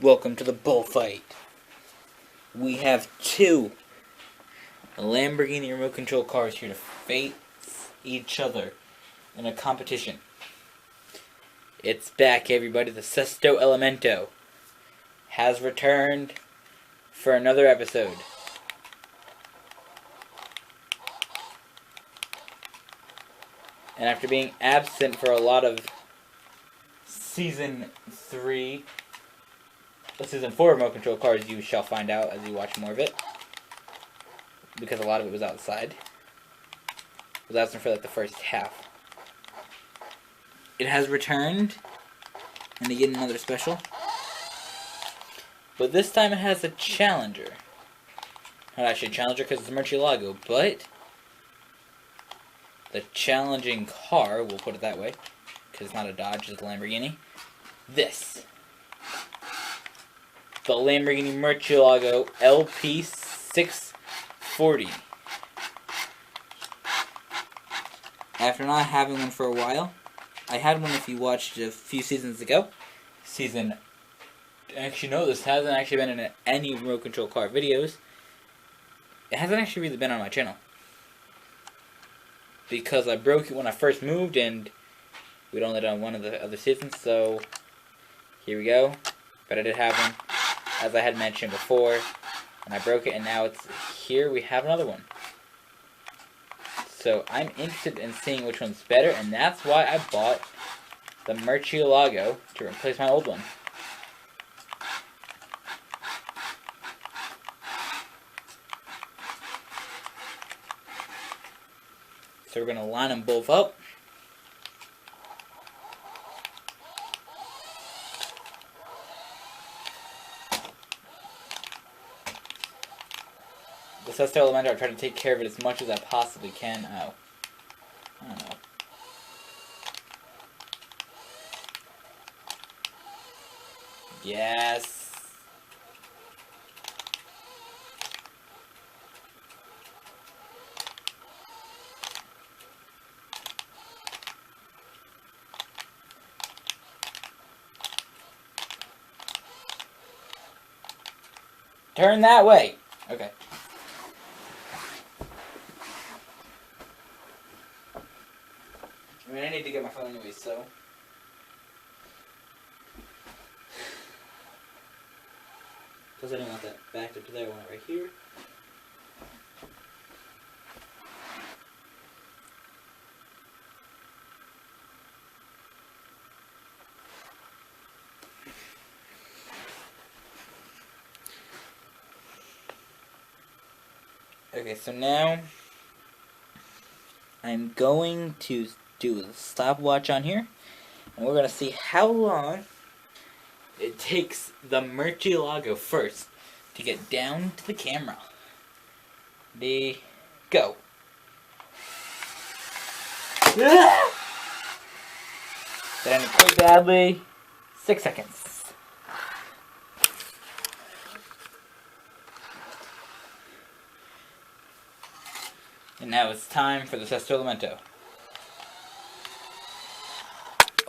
Welcome to the bullfight. We have two Lamborghini remote control cars here to face each other in a competition. It's back, everybody. The Sesto Elemento has returned for another episode. And after being absent for a lot of Season 4 remote control cars, you shall find out as you watch more of it. Because a lot of it was outside. I was absent for like the first half. It has returned. And again, another special. But this time it has a Challenger. Not actually a Challenger because it's a Murciélago, but the challenging car, we'll put it that way, because it's not a Dodge, it's a Lamborghini. This. The Lamborghini Murciélago LP640. After not having one for a while, I had one if you watched a few seasons ago. Actually, no, this hasn't actually been in any remote control car videos. It hasn't actually really been on my channel. Because I broke it when I first moved, and we'd only done one of the other seasons, so here we go. But I did have one, as I had mentioned before, and I broke it, and now it's here. We have another one. So I'm interested in seeing which one's better, and that's why I bought the Murciélago to replace my old one. So we're going to line them both up. The Sesto Elemento, I try to take care of it as much as I possibly can. Oh. I don't know. Yes. Turn that way. Okay. I mean, I need to get my phone anyway, so. Plus, I didn't want that backed up to there. I want it right here. Okay, so now I'm going to do a stopwatch on here, and we're going to see how long it takes the Murciélago first to get down to the camera. Ready, go. That ended quite badly. 6 seconds. And now it's time for the Sesto Elemento.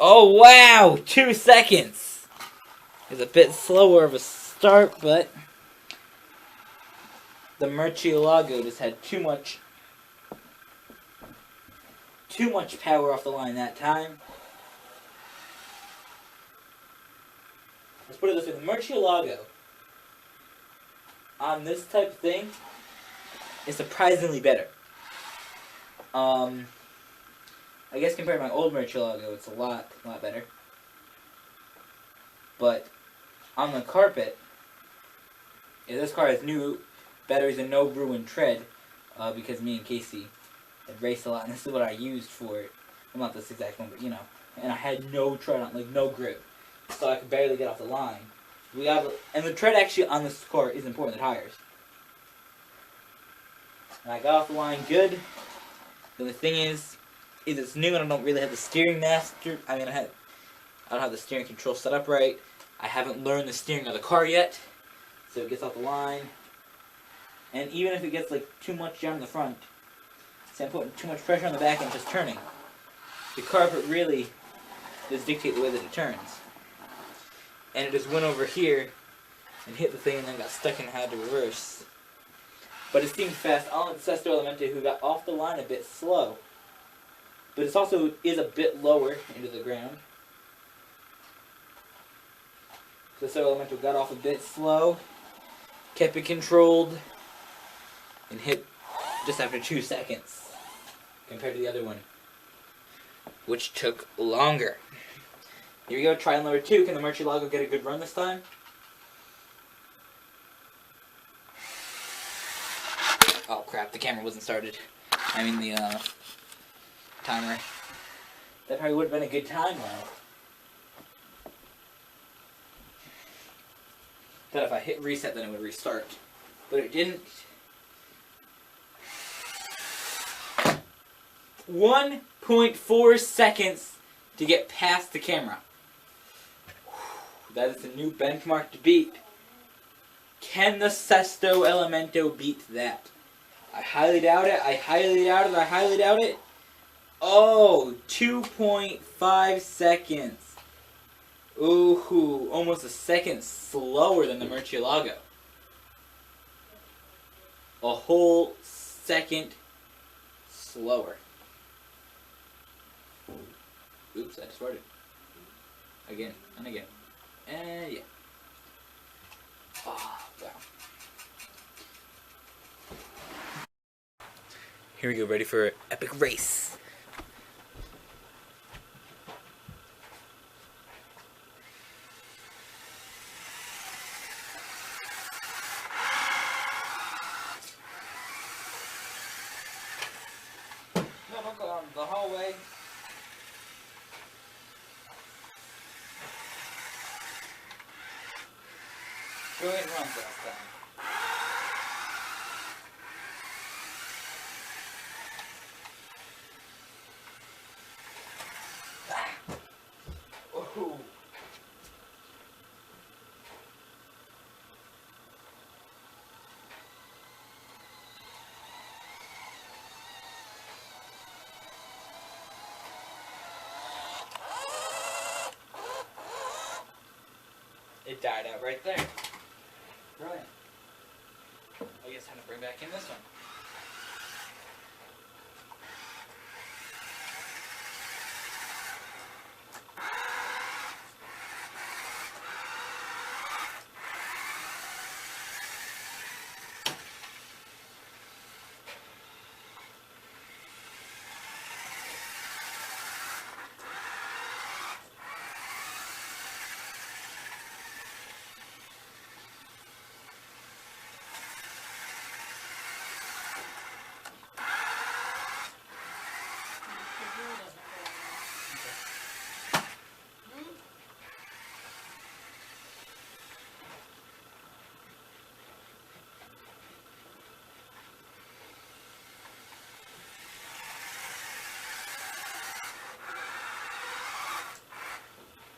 Oh wow! 2 seconds! It's a bit slower of a start, but the Murciélago just had too much power off the line that time. Let's put it this way, the Murciélago on this type of thing is surprisingly better. I guess compared to my old Murciélago, it's a lot better. But on the carpet, this car has new batteries and no ruined tread, because me and Casey had raced a lot, and this is what I used for it. Well, not this exact one, but you know. And I had no tread on, like no grip, so I could barely get off the line. And the tread actually on this car is important than tires. And I got off the line good. But the thing is it's new and I don't really have the steering master. I don't have the steering control set up right. I haven't learned the steering of the car yet, so it gets off the line. And even if it gets like too much down in the front, say I'm putting too much pressure on the back and just turning, the carpet really does dictate the way that it turns. And it just went over here and hit the thing and then got stuck and had to reverse. But it seemed fast on the Sesto Elemento, who got off the line a bit slow. But it also is a bit lower into the ground. The Sesto Elemento got off a bit slow, kept it controlled, and hit just after 2 seconds compared to the other one, which took longer. Here we go, trial number 2. Can the Murciélago get a good run this time? Oh crap, the camera wasn't started. I mean the timer. That probably would have been a good time now. That if I hit reset then it would restart. But it didn't. 1.4 seconds to get past the camera. That is a new benchmark to beat. Can the Sesto Elemento beat that? I highly doubt it. I highly doubt it. I highly doubt it. Oh, 2.5 seconds. Ooh, almost a second slower than the Murciélago. A whole second slower. Oops, I just farted. Again and again. And yeah. Oh, wow. Here we go, ready for an epic race. No, don't go down the hallway. Go ahead and run fast then. Oh. It died out right there. Brilliant. I guess time to bring back in this one.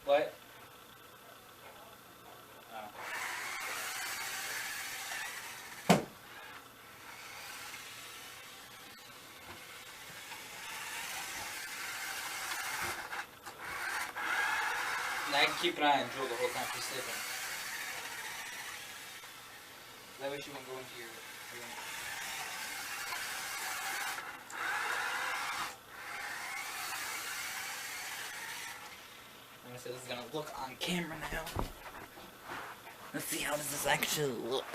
What? Oh. Now I can keep an eye on Jewel the whole time she's sleeping. That way she won't go into your room. I'm gonna say this is gonna look on camera now. Let's see how does this actually look.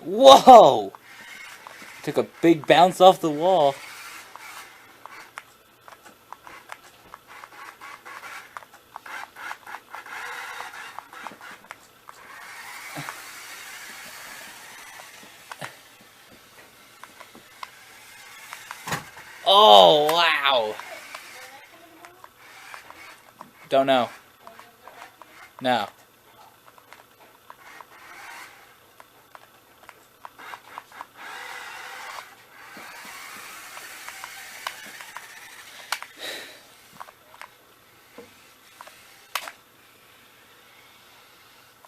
Whoa! Took a big bounce off the wall. Oh, wow. Don't know. No.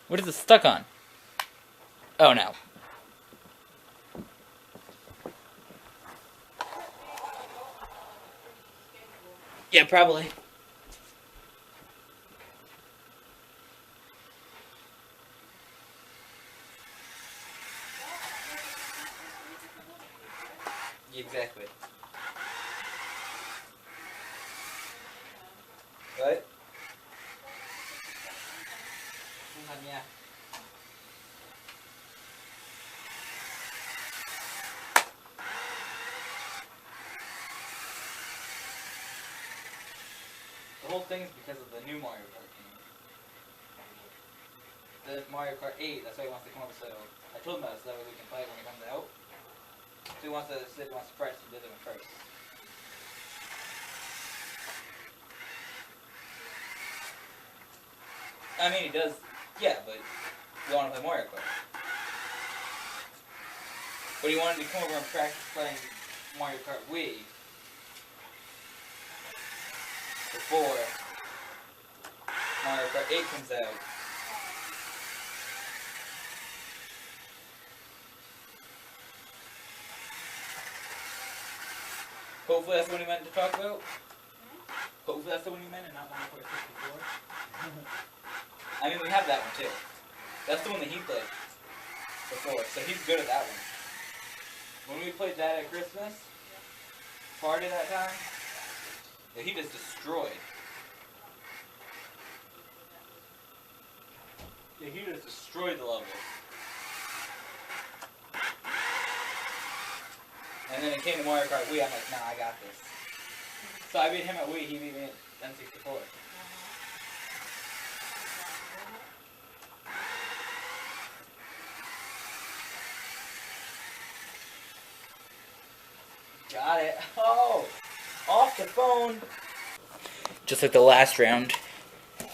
What is it stuck on? Oh, no. Yeah, probably. Exactly. Right? Yeah. The whole thing is because of the new Mario Kart game. The Mario Kart 8, that's why he wants to come up, so I told him that so that way we can play it when it comes out. So he wants to press the other one first. I mean, he does, yeah, but we want to play Mario Kart. But he wanted to come over and practice playing Mario Kart Wii before Mario Kart 8 comes out. Hopefully that's what he meant to talk about. Hopefully that's the one he meant and not Mario Kart 64. I mean, we have that one too. That's the one that he played before, so he's good at that one. When we played that at Christmas party that time, yeah, he just destroyed. Yeah, he just destroyed the level. And then it came to Mario Kart Wii, I'm like, nah, I got this. So I beat him at Wii, he beat me at N64. Got it. Oh! Off the phone! Just like the last round,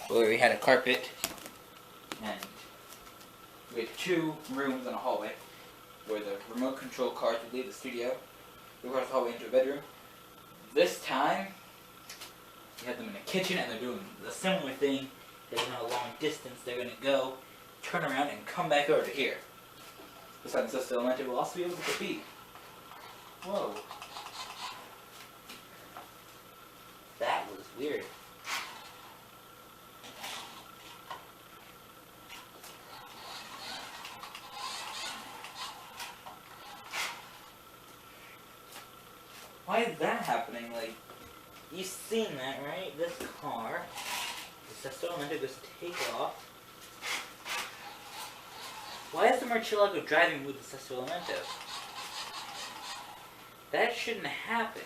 where we had a carpet, and we had 2 rooms and a hallway, where the remote control cars would leave the studio. We crossed the hallway into a bedroom. This time, we had them in a kitchen, and they're doing the similar thing. There's no long distance. They're going to go, turn around, and come back over to here. Besides Sesto Elemento, we'll also be able to compete. Whoa. That was weird. Why is that happening? Like, you've seen that, right? This car, the Sesto Elemento goes to take off. Why is the Murciélago driving with the Sesto Elemento? That shouldn't happen.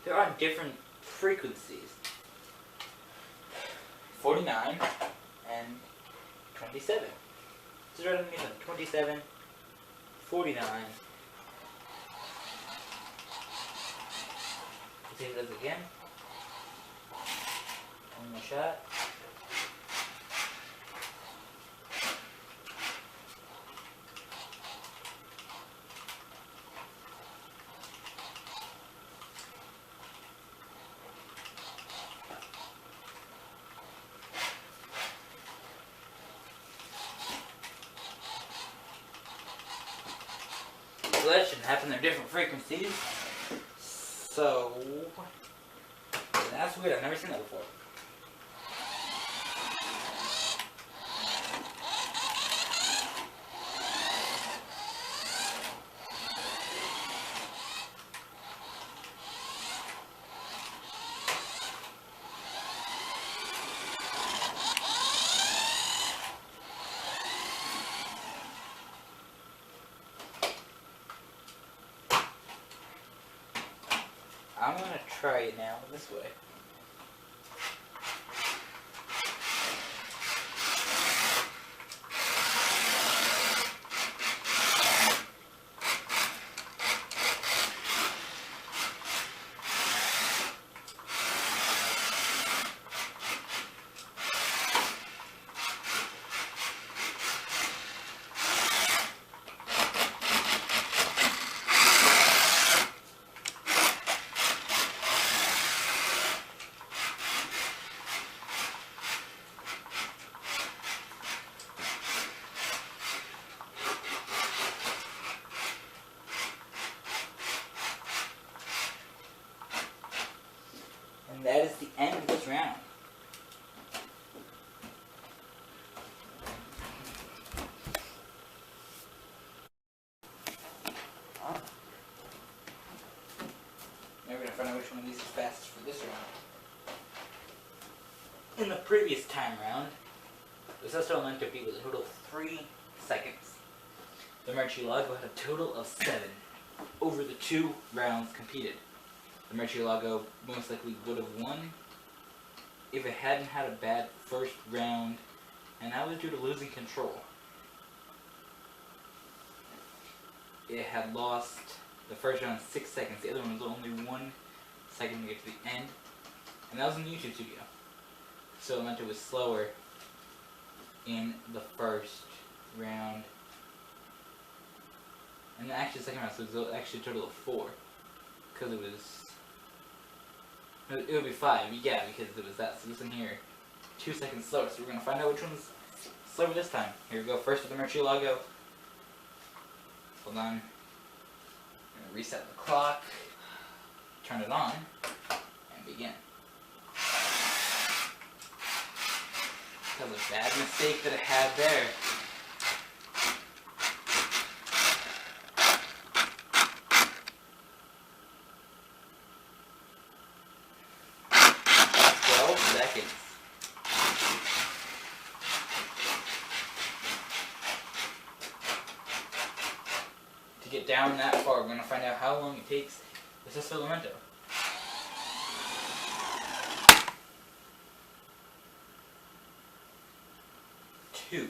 They're on different frequencies. 49 and 27. This is right underneath them. 27, 49. Let's see if it does it again. One more shot. So that shouldn't happen. They're different frequencies. So that's weird. I've never seen that before. I'm gonna try it now this way. that's the end of this round. Now we're going to find out which one of these is fastest for this round. In the previous time round, the Sesto Elemento beat with a total of 3 seconds. The Murciélago had a total of 7 over the 2 rounds competed. The Murciélago most likely would have won if it hadn't had a bad first round, and that was due to losing control. It had lost the first round in 6 seconds. The other one was only 1 second to get to the end, and that was in the YouTube studio. So Elemento was slower in the first round. And actually the second round, so it was actually a total of 4. Because it would be 5, yeah, because it was that. So this one here, 2 seconds slower. So we're going to find out which one's slower this time. Here we go, first with the Murciélago. Hold on. I'm going to reset the clock, turn it on, and begin. That was a bad mistake that it had there. Seconds. To get down that far, we're going to find out how long it takes the Sesto Elemento. Two.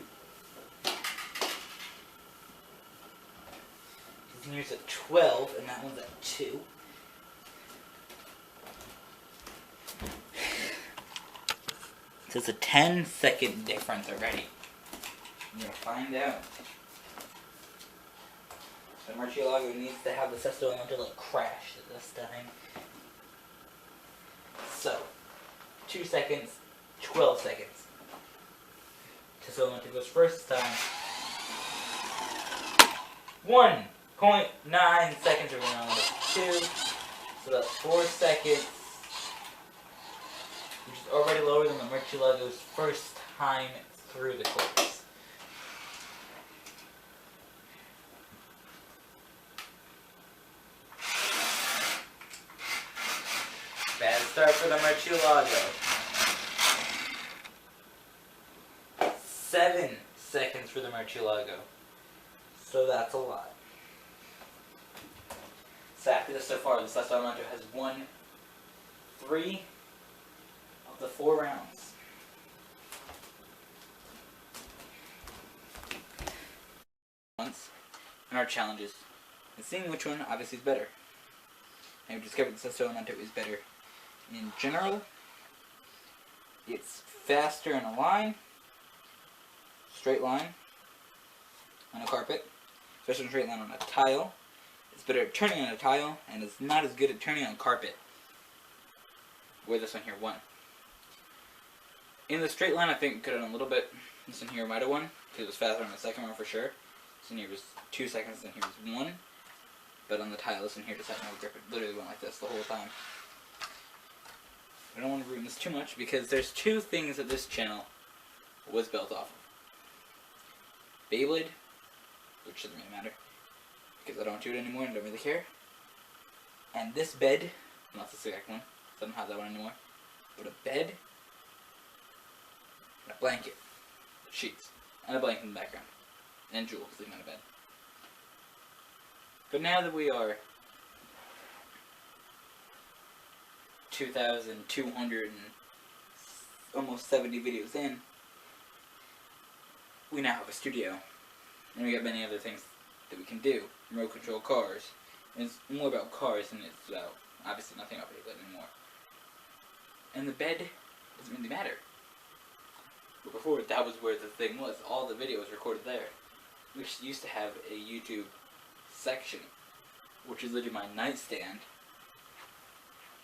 This one's at 12, and that one's at 2. So it's a 10-second difference already. We're going to find out. So Murciélago needs to have the Sesto Elemento like crash this time. So, 2 seconds, 12 seconds. Sesto Elemento goes first this time. 1.9 seconds. We're going on to 2. So that's 4 seconds. Which is already lower than the Murciélago's first time through the course. Bad start for the Murciélago. 7 seconds for the Murciélago. So that's a lot. So after this so far, the Sesto Elemento has won 3 of the 4 rounds. And our challenges. And seeing which one obviously is better. And we've discovered the Sesto Elemento is better in general. It's faster in a line. Straight line. On a carpet. Faster in a straight line on a tile. It's better at turning on a tile. And it's not as good at turning on carpet. Where this one here won. In the straight line, I think it could have done a little bit. This one here might have won, because it was faster on the second one for sure. This one here was 2 seconds, and here was 1. But on the tile, this one here just had no grip. It literally went like this the whole time. I don't want to ruin this too much, because there's 2 things that this channel was built off of. Beyblade, which doesn't really matter, because I don't do it anymore and don't really care. And this bed, not this exact one, so I don't have that one anymore, but a bed, and a blanket, sheets, and a blanket in the background, and Jewel sleeping on a bed. But now that we are 2,200 and almost 70 videos in, we now have a studio, and we got many other things that we can do. Remote control cars. And it's more about cars than it's about, obviously nothing about Beyblade anymore. And the bed doesn't really matter. But before, that was where the thing was. All the video was recorded there. We used to have a YouTube section, which is literally my nightstand,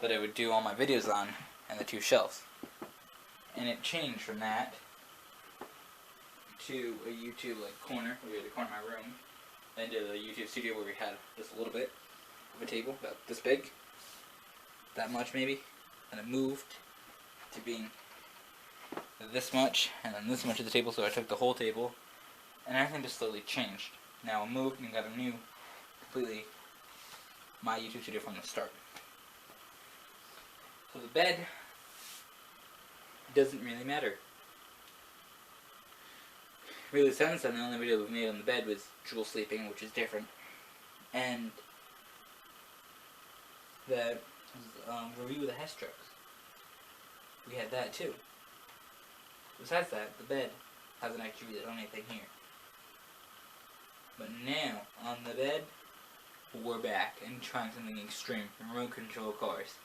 that I would do all my videos on, and the 2 shelves. And it changed from that to a YouTube corner, where we had the corner of my room, then to the YouTube studio where we had just a little bit of a table, about this big, that much maybe. Then it moved to being this much and then this much of the table, so I took the whole table and everything just slowly changed. Now I moved and got a new, completely my YouTube studio from the start. So the bed doesn't really matter. Really, since then, the only video we've made on the bed was Jewel sleeping, which is different, and the review of the Hess trucks. We had that too. Besides that, the bed hasn't actually really done anything here. But now, on the bed, we're back and trying something extreme. Remote control cars.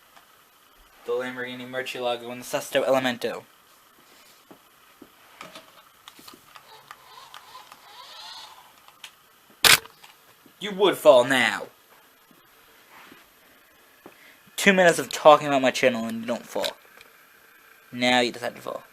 The Lamborghini Murciélago and the Sesto Elemento. You would fall now. 2 minutes of talking about my channel and you don't fall. Now you decide to fall.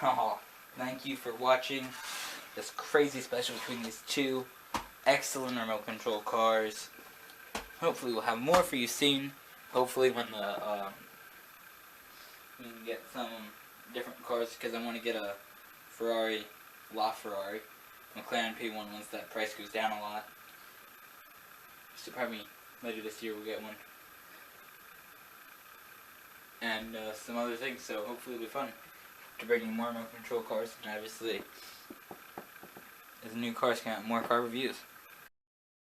Oh, thank you for watching this crazy special between these two excellent remote control cars. Hopefully we'll have more for you soon. Hopefully when we can get some different cars, because I want to get a Ferrari, LaFerrari, McLaren P1 once that price goes down a lot. So probably later this year we'll get one. And some other things, so hopefully it'll be fun to bring you more remote control cars, and obviously as new cars come out, more car reviews.